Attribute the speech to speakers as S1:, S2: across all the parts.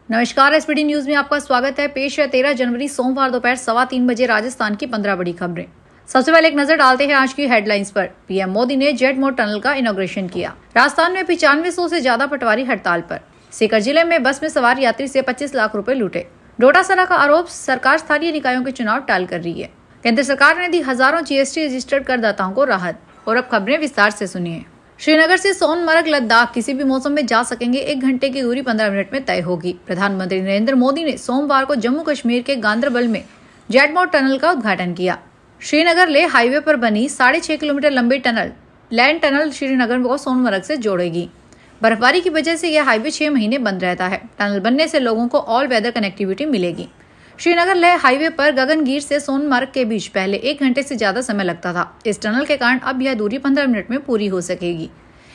S1: नमस्कार, SPD news में आपका स्वागत है। पेश है 13 जनवरी सोमवार दोपहर 3:15 बजे राजस्थान की 15 बड़ी खबरें। सबसे पहले एक नजर डालते हैं आज की हेडलाइंस पर। पीएम मोदी ने जेड मोड़ टनल का इनॉग्रेशन किया। राजस्थान में 9500 से ज्यादा पटवारी हड़ताल पर। सीकर जिले में बस में सवार यात्री से 25 लाख रुपए लूटे। डोटासरा का आरोप, सरकार स्थानीय निकायों के चुनाव टाल कर रही है। केंद्र सरकार ने दी हजारों जीएसटी रजिस्टर्ड करदाताओं को राहत। और अब खबरें विस्तार से सुनिए। श्रीनगर से सोनमर्ग लद्दाख किसी भी मौसम में जा सकेंगे। 1 घंटे की दूरी 15 मिनट में तय होगी। प्रधानमंत्री नरेंद्र मोदी ने सोमवार को जम्मू कश्मीर के गांदरबल में जेड मोड़ टनल का उद्घाटन किया। श्रीनगर लेह हाईवे पर बनी 6.5 किलोमीटर लंबी टनल लैंड टनल श्रीनगर को सोनमर्ग से जोड़ेगी। बर्फबारी की वजह से यह हाईवे 6 महीने बंद रहता है। टनल बनने से लोगों को ऑल वेदर कनेक्टिविटी मिलेगी। श्रीनगर लेह हाईवे पर गगनगीर से सोनमर्ग के बीच पहले 1 घंटे से ज्यादा समय लगता था। इस टनल के कारण अब यह दूरी 15 मिनट में पूरी हो सकेगी।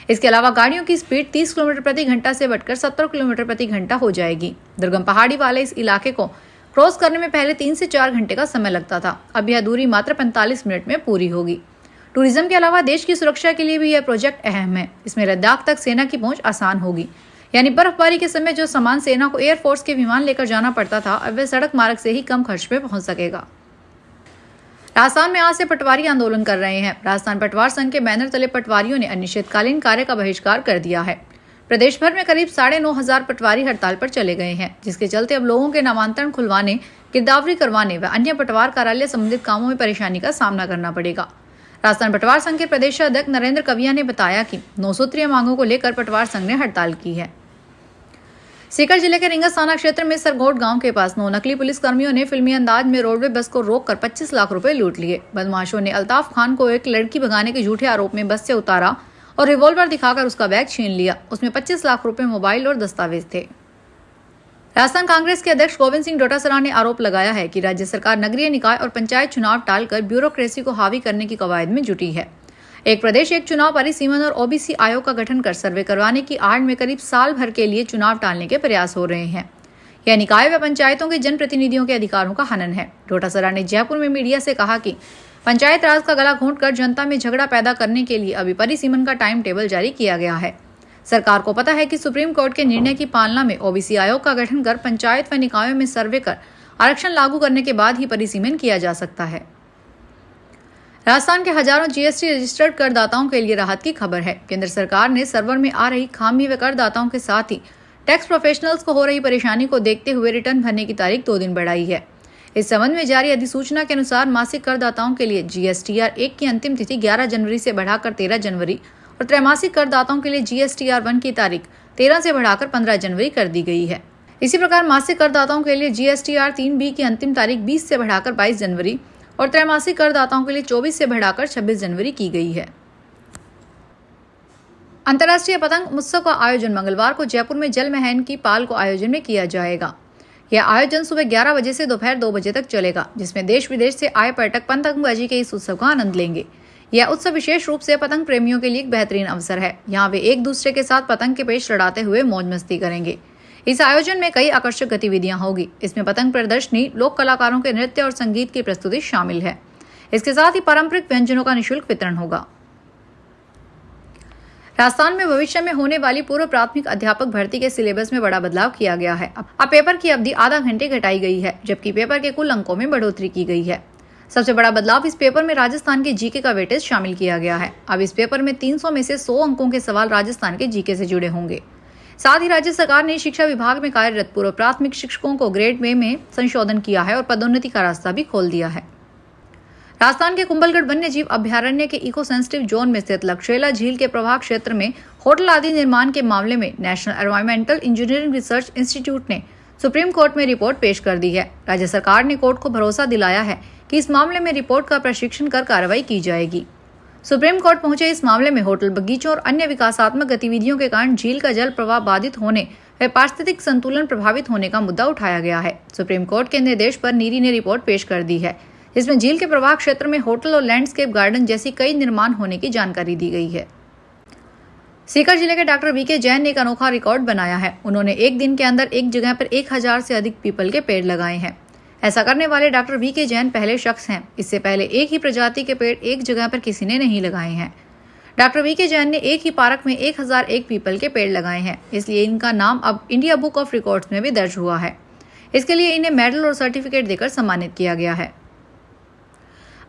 S1: इसके अलावा गाड़ियों की स्पीड 30 किलोमीटर प्रति घंटा से बढ़कर 70 किलोमीटर प्रति घंटा हो जाएगी। दुर्गम पहाड़ी वाले इस इलाके को क्रॉस करने में पहले 3 से 4 घंटे का समय लगता था। अब यह दूरी मात्र 45 मिनट में पूरी होगी। टूरिज्म के अलावा देश की सुरक्षा के लिए भी यह प्रोजेक्ट अहम है। इसमें लद्दाख तक सेना की पहुंच आसान होगी। यानी बर्फबारी के समय जो सामान सेना को एयरफोर्स के विमान लेकर जाना पड़ता था, अब वह सड़क मार्ग से ही कम खर्च में पहुंच सकेगा। राजस्थान में आज से पटवारी आंदोलन कर रहे हैं। राजस्थान पटवार संघ के बैनर तले पटवारियों ने अनिश्चितकालीन कार्य का बहिष्कार कर दिया है। प्रदेश भर में करीब 9,500 पटवारी हड़ताल पर चले गए हैं, जिसके चलते अब लोगों के नामांतरण खुलवाने, गिरदावरी करवाने व अन्य पटवार कार्यालय संबंधित कामों में परेशानी का सामना करना पड़ेगा। राजस्थान पटवार संघ के प्रदेश अध्यक्ष नरेंद्र कविया ने बताया कि 9 सूत्रीय मांगों को लेकर पटवार संघ ने हड़ताल की है। सीकर जिले के रिंगस थाना क्षेत्र में सरगोट गांव के पास 9 नकली पुलिस कर्मियों ने फिल्मी अंदाज में रोडवे बस को रोककर 25 लाख रुपए लूट लिए। बदमाशों ने अल्ताफ खान को एक लड़की भगाने के झूठे आरोप में बस से उतारा और रिवॉल्वर दिखाकर उसका बैग छीन लिया। उसमें 25 लाख रुपए, मोबाइल और दस्तावेज थे। राजस्थान कांग्रेस के अध्यक्ष गोविंद सिंह डोटासरा ने आरोप लगाया है कि राज्य सरकार नगरीय निकाय और पंचायत चुनाव टालकर ब्यूरोक्रेसी को हावी करने की कवायद में जुटी है। एक प्रदेश एक चुनाव परिसीमन और ओबीसी आयोग का गठन कर सर्वे करवाने की आड़ में करीब साल भर के लिए चुनाव टालने के प्रयास हो रहे हैं। यह निकाय व पंचायतों के जनप्रतिनिधियों के अधिकारों का हनन है। डोटासरा ने जयपुर में मीडिया से कहा कि पंचायत राज का गला घोंट कर जनता में झगड़ा पैदा करने के लिए अभी परिसीमन का टाइम टेबल जारी किया गया है। सरकार को पता है कि सुप्रीम कोर्ट के निर्णय की पालना में ओबीसी आयोग का गठन कर पंचायत व निकायों में सर्वे कर आरक्षण लागू करने के बाद ही परिसीमन किया जा सकता है। राजस्थान के हजारों जीएसटी रजिस्टर्ड करदाताओं के लिए राहत की खबर है। केंद्र सरकार ने सर्वर में आ रही खामी व करदाताओं के साथ ही टैक्स प्रोफेशनल्स को हो रही परेशानी को देखते हुए रिटर्न भरने की तारीख 2 दिन बढ़ाई है। इस संबंध में जारी अधिसूचना के अनुसार मासिक करदाताओं के लिए जीएसटीआर 1 की अंतिम तिथि 11 जनवरी से बढ़ाकर 13 जनवरी और त्रैमासिक करदाताओं के लिए जीएसटीआर 1 की तारीख 13 से बढ़ाकर 15 जनवरी कर दी गई है। इसी प्रकार मासिक करदाताओं के लिए जीएसटीआर 3B की अंतिम तारीख 20 से बढ़ाकर 22 जनवरी और त्रैमासिक करदाताओं के लिए 24 से बढ़ाकर 26 जनवरी की गई है। अंतर्राष्ट्रीय पतंग उत्सव का आयोजन मंगलवार को जयपुर में जल महल की पाल को आयोजन में किया जाएगा। यह आयोजन सुबह 11 बजे से दोपहर 2 बजे तक चलेगा, जिसमें देश विदेश से आए पर्यटक पतंगबाजी के इस उत्सव का आनंद लेंगे। यह उत्सव विशेष रूप से पतंग प्रेमियों के लिए एक बेहतरीन अवसर है। यहाँ वे एक दूसरे के साथ पतंग के पेच लड़ाते हुए मौज मस्ती करेंगे। इस आयोजन में कई आकर्षक गतिविधियां होगी। इसमें पतंग प्रदर्शनी, लोक कलाकारों के नृत्य और संगीत की प्रस्तुति शामिल है। इसके साथ ही पारंपरिक व्यंजनों का निःशुल्क वितरण होगा। राजस्थान में भविष्य में होने वाली पूर्व प्राथमिक अध्यापक भर्ती के सिलेबस में बड़ा बदलाव किया गया है। अब पेपर की अवधि आधा घंटे घटाई गई है, जबकि पेपर के कुल अंकों में बढ़ोतरी की गई है। सबसे बड़ा बदलाव इस पेपर में राजस्थान के जीके का वेटेज शामिल किया गया है। अब इस पेपर में 300 में से 100 अंकों के सवाल राजस्थान के जीके से जुड़े होंगे। साथ ही राज्य सरकार ने शिक्षा विभाग में कार्यरत पूर्व प्राथमिक शिक्षकों को ग्रेड में संशोधन किया है और पदोन्नति का रास्ता भी खोल दिया है। राजस्थान के कुंभलगढ़ वन्य जीव अभ्यारण्य के इको सेंसिटिव जोन में स्थित लक्षेला झील के प्रभाग क्षेत्र में होटल आदि निर्माण के मामले में national environmental engineering research institute ने सुप्रीम कोर्ट में रिपोर्ट पेश कर दी है। राज्य सरकार ने कोर्ट को भरोसा दिलाया है कि इस मामले में रिपोर्ट का प्रशिक्षण कर कार्रवाई की जाएगी। सुप्रीम कोर्ट पहुंचे इस मामले में होटल, बगीचों और अन्य विकासात्मक गतिविधियों के कारण झील का जल प्रवाह बाधित होने व पारिस्थितिक संतुलन प्रभावित होने का मुद्दा उठाया गया है। सुप्रीम कोर्ट के निर्देश पर नीरी ने रिपोर्ट पेश कर दी है, जिसमें झील के प्रवाह क्षेत्र में होटल और लैंडस्केप गार्डन जैसी कई निर्माण होने की जानकारी दी गई है। सीकर जिले के डॉक्टर वीके जैन ने एक अनोखा रिकॉर्ड बनाया है। उन्होंने एक दिन के अंदर एक जगह पर 1000 से अधिक पीपल के पेड़ लगाए हैं। ऐसा करने वाले डॉक्टर वीके जैन पहले शख्स हैं। इससे पहले एक ही प्रजाति के पेड़ एक जगह पर किसी ने नहीं लगाए हैं। डॉक्टर वीके जैन ने एक ही पार्क में 1001 पीपल के पेड़ लगाए हैं, इसलिए इनका नाम अब इंडिया बुक ऑफ रिकॉर्ड्स में भी दर्ज हुआ है। इसके लिए इन्हें मेडल और सर्टिफिकेट देकर सम्मानित किया गया है।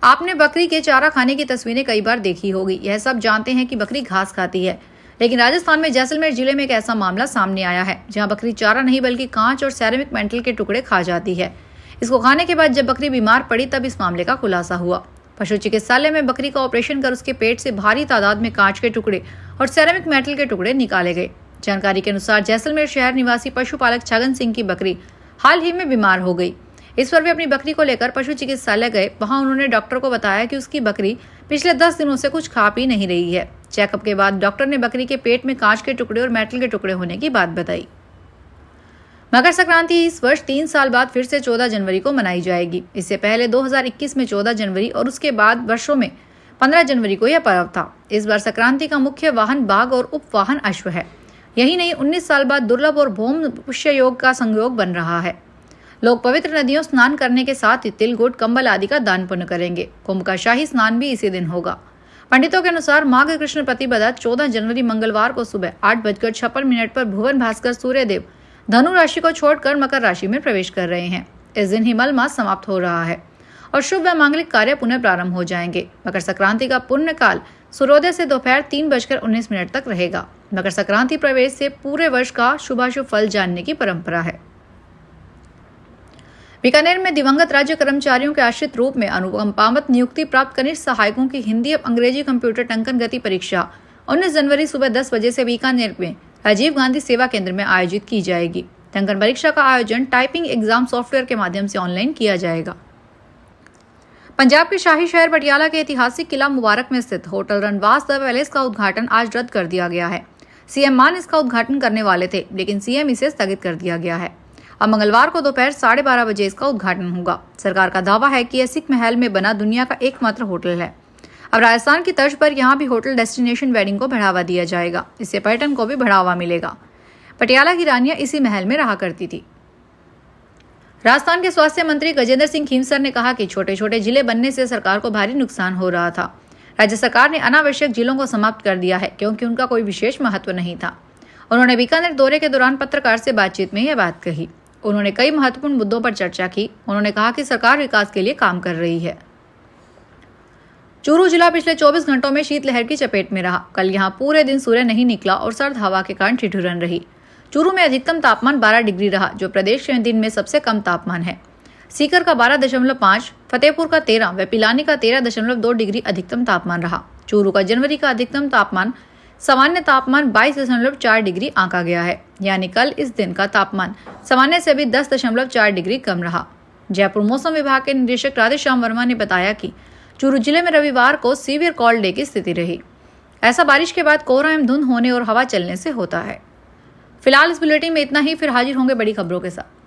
S1: आपने बकरी के चारा खाने की तस्वीरें कई बार देखी होगी। यह सब जानते हैं कि बकरी घास खाती है, लेकिन राजस्थान में जैसलमेर जिले में एक ऐसा मामला सामने आया है जहां बकरी चारा नहीं बल्कि कांच और सेरेमिक मेटल के टुकड़े खा जाती है। इसको खाने के बाद जब बकरी बीमार पड़ी तब इस मामले का खुलासा हुआ। पशु चिकित्सालय में बकरी का ऑपरेशन कर उसके पेट से भारी तादाद में कांच के टुकड़े और सेरेमिक मेटल के टुकड़े निकाले गए। जानकारी के अनुसार जैसलमेर शहर निवासी पशुपालक छगन सिंह की बकरी हाल ही में बीमार हो गई। इस पर वे अपनी बकरी को लेकर पशु चिकित्सालय गए। वहां उन्होंने डॉक्टर को बताया कि उसकी बकरी पिछले 10 दिनों से कुछ खा पी नहीं रही है। चेकअप के बाद डॉक्टर ने बकरी के पेट में कांच के टुकड़े और मेटल के टुकड़े होने की बात बताई। मकर संक्रांति इस वर्ष 3 साल बाद फिर से 14 जनवरी को मनाई जाएगी। इससे पहले 2021 में 14 जनवरी और उसके बाद वर्षों में 15 जनवरी को यह पर्व था। इस बार संक्रांति का मुख्य वाहन बाघ और उपवाहन अश्व है। यही नहीं, 19 साल बाद दुर्लभ और भौम पुष्य योग का संयोग बन रहा है। लोग पवित्र नदियों स्नान करने के साथ ही तिल, गुड़, कंबल आदि का दान पुण्य करेंगे। कुंभ का शाही स्नान भी इसी दिन होगा। पंडितों के अनुसार माघ कृष्ण प्रतिपदा 14 जनवरी मंगलवार को सुबह 8:56 पर भुवन भास्कर सूर्यदेव धनु राशि को छोड़कर मकर राशि में प्रवेश कर रहे हैं। इस दिन ही मल मास समाप्त हो रहा है और शुभ व मांगलिक कार्य पुनः प्रारंभ हो जाएंगे। मकर संक्रांति का पुण्य काल सूर्योदय से दोपहर 3:19 तक रहेगा। मकर संक्रांति प्रवेश से पूरे वर्ष का शुभाशुभ फल जानने की परंपरा है। बीकानेर में दिवंगत राज्य कर्मचारियों के आश्रित रूप में अनुकंपावत नियुक्ति प्राप्त कनिष्ठ सहायकों की हिंदी एवं अंग्रेजी कंप्यूटर टंकन गति परीक्षा 19 जनवरी सुबह 10 बजे से बीकानेर में राजीव गांधी सेवा केंद्र में आयोजित की जाएगी। टंकन परीक्षा का आयोजन टाइपिंग एग्जाम सॉफ्टवेयर के माध्यम से ऑनलाइन किया जाएगा। पंजाब के शाही शहर पटियाला के ऐतिहासिक किला मुबारक में स्थित होटल रणवास द पैलेस का उद्घाटन आज रद्द कर दिया गया है। सीएम मान इसका उद्घाटन करने वाले थे, लेकिन सीएम इसे स्थगित कर दिया गया है। अब मंगलवार को दोपहर 12:30 बजे इसका उद्घाटन होगा। सरकार का दावा है कि यह सिख महल में बना दुनिया का एकमात्र होटल है। अब राजस्थान की तर्ज पर यहाँ भी होटल डेस्टिनेशन वेडिंग को बढ़ावा दिया जाएगा। इससे पर्यटन को भी बढ़ावा मिलेगा। पटियाला की रानियां इसी महल में रहा करती थी। राजस्थान के स्वास्थ्य मंत्री गजेंद्र सिंह खीमसर ने कहा कि छोटे छोटे जिले बनने से सरकार को भारी नुकसान हो रहा था। राज्य सरकार ने अनावश्यक जिलों को समाप्त कर दिया है क्योंकि उनका कोई विशेष महत्व नहीं था। उन्होंने बीकानेर दौरे के दौरान पत्रकार से बातचीत में यह बात कही। उन्होंने कई महत्वपूर्ण मुद्दों पर चर्चा की। उन्होंने कहा कि सरकार विकास के लिए काम कर रही है। चूरू जिला पिछले 24 घंटों में शीतलहर की चपेट में रहा। कल यहां पूरे दिन सूर्य नहीं निकला और सर्द हवा के कारण ठिठुरन रही। चूरू में अधिकतम तापमान 12 डिग्री रहा, जो प्रदेश के दिन में सबसे कम तापमान है। सीकर का 12.5, फतेहपुर का 13 व पिलानी का 13.2 डिग्री अधिकतम तापमान रहा। चूरू का जनवरी का अधिकतम तापमान सामान्य तापमान 22.4 डिग्री आंका गया है, यानी कल इस दिन का तापमान सामान्य से भी 10.4 डिग्री कम रहा। जयपुर मौसम विभाग के निदेशक राधेश्याम वर्मा ने बताया कि चूरू जिले में रविवार को सीवियर कोल्ड डे की स्थिति रही। ऐसा बारिश के बाद कोहरा एवं धुंध होने और हवा चलने से होता है। फिलहाल इस बुलेटिन में इतना ही। फिर हाजिर होंगे बड़ी खबरों के साथ।